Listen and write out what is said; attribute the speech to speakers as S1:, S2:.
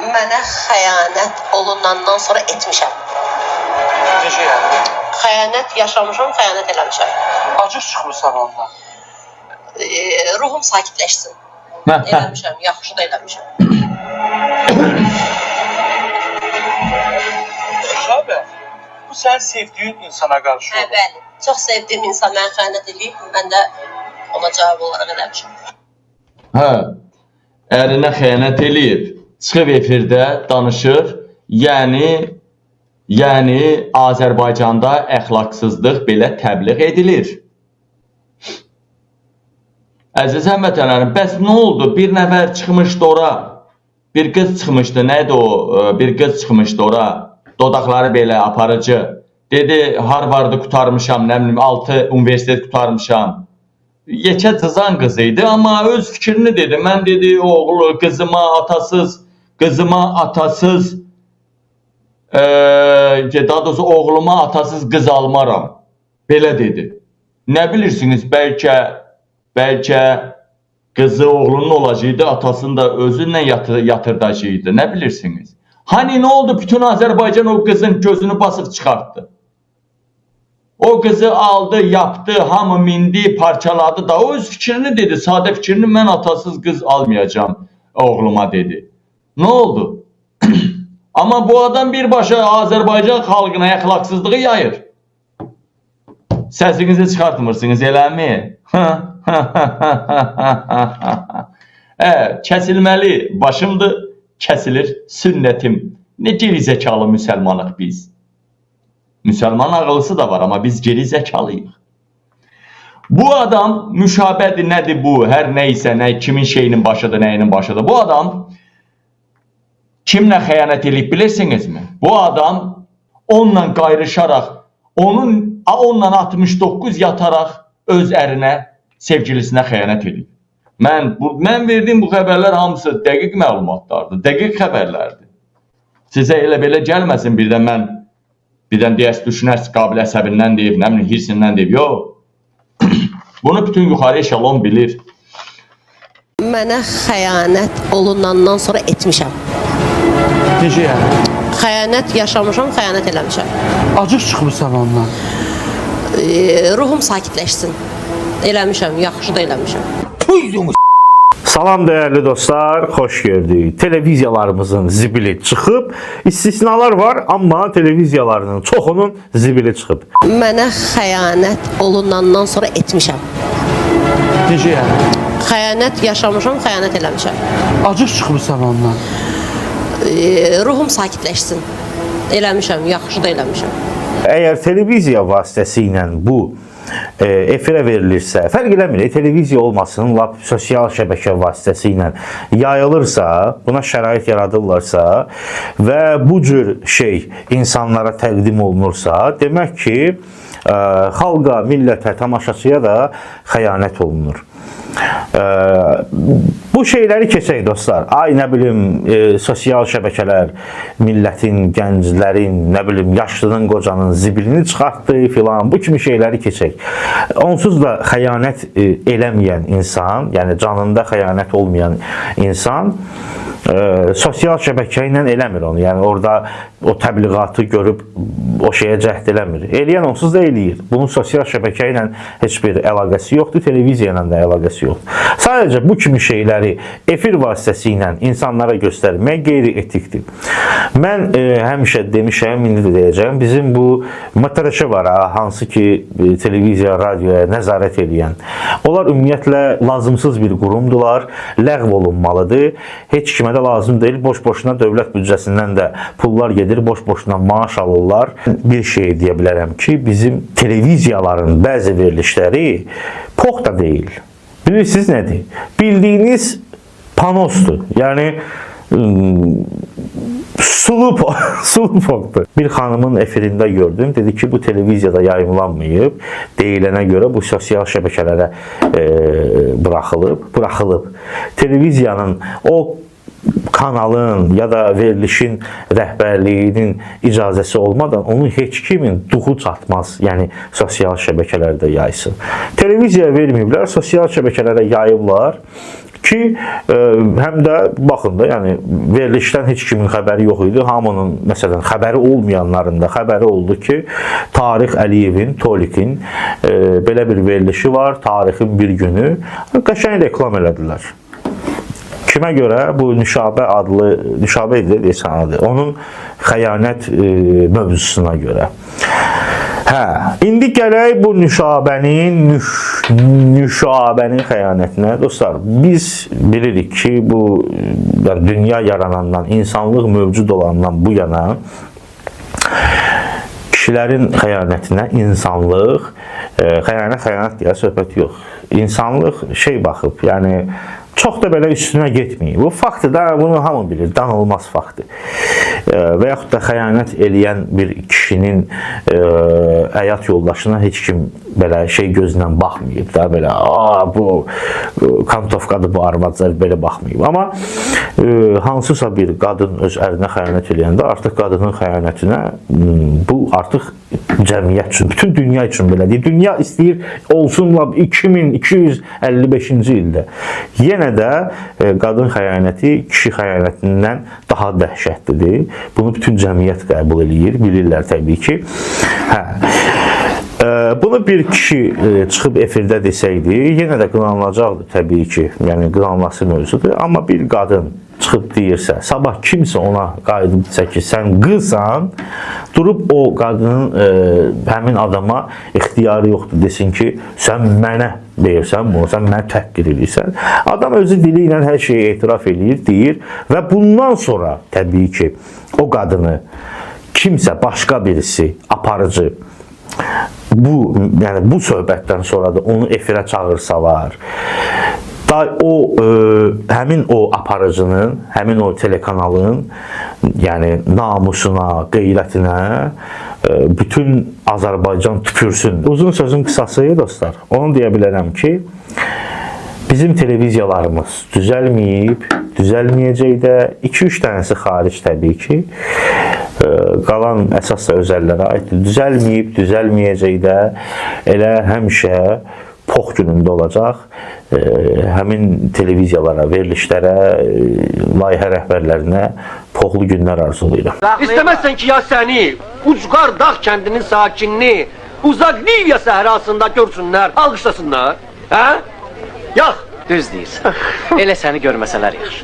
S1: Mənə xəyanət olunandan sonra etmişəm.
S2: Necə yəni?
S1: Xəyanət yaşamışam, xəyanət eləmişəm.
S2: Acıq çıxmırsan ondan.
S1: Ruhum sakitləşsin. Eləmişəm, yaxşı da eləmişəm.
S2: Şahabə, bu sən sevdiyin insana qarşı olur.
S1: Bəli, çox sevdiyim insan mənə xəyanət edib, mən də ona cavab olaraq eləmişəm.
S3: Hə, ərinə xəyanət eləyib, çıxıb efirdə danışır, yəni Azərbaycanda əxlaqsızlıq belə təbliğ edilir. Əziz həmvətənlərim, bəs nə oldu? Bir nəfər çıxmışdı ora, bir qız çıxmışdı, nədir o? Bir qız çıxmışdı ora, dodaqları belə aparıcı. Dedi, Harvardı qurtarmışam, nə bilim, 6 universitet qurtarmışam. Yekə cızan qız idi, amma öz fikrini dedi. Mən dedi, oğlu, qızıma atasız, daha doğrusu oğluma atasız qız almaram. Belə dedi. Nə bilirsiniz, bəlkə qızı oğlunun olacaqdı, atasını da özünlə yatırdacaqdı. Nə bilirsiniz? Hani nə oldu? Bütün Azərbaycan o qızın gözünü basıb çıxartdı. O qızı aldı, yaptı, hamı mindi, parçaladı da. O öz fikrini dedi, sadə fikrini, mən atasız qız almayacağım oğluma dedi. Nə oldu? Amma bu adam birbaşa Azərbaycan xalqına əxlaqsızlığı yayır. Səsinizi çıxartmırsınız, eləmi? Kəsilməli başımdır, kəsilir sünnətim. Ne geri zekalı müsəlmanıq biz. Müsəlman ağıllısı da var, amma biz geri zekalıyıq. Bu adam müşabədir, nədir bu? Hər neysə, kimin şeyinin başıdır, nəyinin başıdır. Bu adam kimlə xəyanət edib bilirsinizmi? Bu adam onunla qayrışaraq, onunla 69 yataraq öz ərinə, sevgilisinə xəyanət edib. Mən verdiyim bu xəbərlər hamısı dəqiq məlumatlardır, dəqiq xəbərlərdir. Sizə elə belə gəlməsin birdən deyəs düşünərsiz, qabil əsəbindən deyib, nə bilim, hirsindən deyib, yox. Bunu bütün yuxarı eşalon bilir.
S1: Mənə xəyanət olunandan sonra etmişəm.
S2: Necə yəni?
S1: Xəyanət yaşamışam, xəyanət eləmişəm.
S2: Acıq çıxmırsan ondan.
S1: Ruhum sakitləşsin. Eləmişəm, yaxşı da eləmişəm.
S4: Salam değerli dostlar, hoş gördük. Televiziyalarımızın zibili çıxıb, istisnalar var, amma televiziyalarının çoxunun zibili çıxıb.
S1: Mənə xəyanət olunandan sonra etmişəm.
S2: Necə yəni?
S1: Xəyanət yaşamışam, xəyanət eləmişəm.
S2: Acıq çıxmırsan ondan.
S1: Ruhum sakitləşsin. Eləmişəm, yaxşı da eləmişəm.
S4: Əgər televiziya vasitəsilə bu efirə verilirsə, fərq eləmir, televiziya olmasın, lap sosial şəbəkə vasitəsilə yayılırsa, buna şərait yaradırlarsa və bu cür şey insanlara təqdim olunursa, demək ki, xalqa, millətə, tamaşaçıya da xəyanət olunur. Bu şeyləri keçək dostlar. Ay nə bilim, sosial şəbəkələr millətin, gənclərin, nə bilim, yaşlının, qocanın zibilini çıxartdı filan. Bu kimi şeyləri keçək. Onsuz da xəyanət eləməyən insan, yəni canında xəyanət olmayan insan sosial şəbəkə ilə eləmir onu. Yəni orada o təbliğatı görüb o şeyə cəhd eləmir. Eləyən onsuz da eləyir. Bunun sosial şəbəkə ilə heç bir əlaqəsi yoxdur, televiziya ilə də əlaqəsi yoxdur. Sadəcə bu kimi şeyləri efir vasitəsilə insanlara göstərmək qeyri-etikdir. Mən həmişə demişəm, indi də deyəcəm, bizim bu MTRŞ var, hansı ki televiziya, radioya nəzarət edən. Onlar ümumiyyətlə lazımsız bir qurumdular, ləğv olunmalıdır. Heç kimə də lazım deyil, boş-boşuna dövlət büdcəsindən də pullar gedir, boş-boşuna maaş alırlar. Bir şey deyə bilərəm ki, bizim televiziyaların bəzi verilişləri pox da deyil. Bilirsiniz nədir? Bildiyiniz panosdur. Yəni sulu poxdur. Bir xanımın efirində gördüm. Dedi ki, bu televiziyada yayımlanmayıb. Deyilənə görə bu sosial şəbəkələrə buraxılıb. Televiziyanın o kanalın ya da verilişin rəhbərliyinin icazəsi olmadan onun heç kimin duxu çatmaz. Yəni sosial şəbəkələrdə yaysın. Televiziyaya verməyiblər, sosial şəbəkələrə yayıblar. ki həm də baxın da, yəni verilişdən heç kimin xəbəri yox idi. Hamının məsələn xəbəri olmayanların da xəbəri oldu ki, Tarix Əliyevin, Tolikin belə bir verilişi var, tarixin bir günü. Qəşəng reklam elədilər. Kimə görə? Bu Nüşabə adlı, Nüşabə idi desən adı. Onun xəyanət mövzusuna görə. Hə, indi gələk bu Nüşabənin xəyanətinə. Dostlar, biz bilirik ki, bu yəni, dünya yaranandan, insanlıq mövcud olandan bu yana kişilərin xəyanətinə insanlıq, xəyanət deyə söhbət yox. İnsanlıq şey baxıb, yəni çox da belə üstünə getməyib. Bu faktdır da, bunu hamı bilir, danılmaz faktdır. Və yaxud da xəyanət eləyən bir kişinin həyat yoldaşına heç kim belə şey gözlə baxmayıb da, belə bu kantovkadır, bu arvadlar belə baxmayıb. Amma hansısa bir qadın öz ərinə xəyanət eləyəndə artıq qadının xəyanətinə bu artıq cəmiyyət üçün, bütün dünya üçün belə deyil. Dünya istəyir olsun 2255-ci ildə. Yenə də qadın xəyanəti kişi xəyanətindən daha dəhşətlidir. Bunu bütün cəmiyyət qəbul edir, bilirlər təbii ki. Hə. Bunu bir kişi çıxıb efirdə desəydi, yenə də qınanılacaqdı təbii ki. Yəni qınanılması mövzudur. Amma bir qadın çıxıb deyirsə, sabah kimsə ona qayıdıb desə ki, sən qızsan, durub o qadının həmin adama ixtiyarı yoxdur, desin ki, sən mənə deyirsən bunu, sən mənə təhqir edirsən. Adam özü dili ilə hər şeyi etiraf edir, deyir və bundan sonra təbii ki, o qadını kimsə, başqa birisi, aparıcı, yəni bu söhbətdən sonra da onu efirə çağırsalar, həmin o aparıcının, həmin o telekanalın yəni namusuna, qeyrətinə bütün Azərbaycan tüpürsün. Uzun sözün qısası dostlar, onu deyə bilərəm ki, bizim televiziyalarımız düzəlməyib, düzəlməyəcək də, 2-3 dənəsi xaric təbii ki, qalan əsas da özəllərə aiddir. Düzəlməyib, düzəlməyəcək də, elə həmişə pox günündə olacaq. Həmin televiziyalara, verilişlərə, layihə rəhbərlərinə poxlu günlər arzulayıram.
S5: İstəməzsən ki, ya səni Ucqar dağ kəndinin sakinini uzaq Liviya səhrasında görsünlər, alqışlasınlar, hə? Yax,
S6: Düz deyirsən. Elə səni görməsələr yaxşı.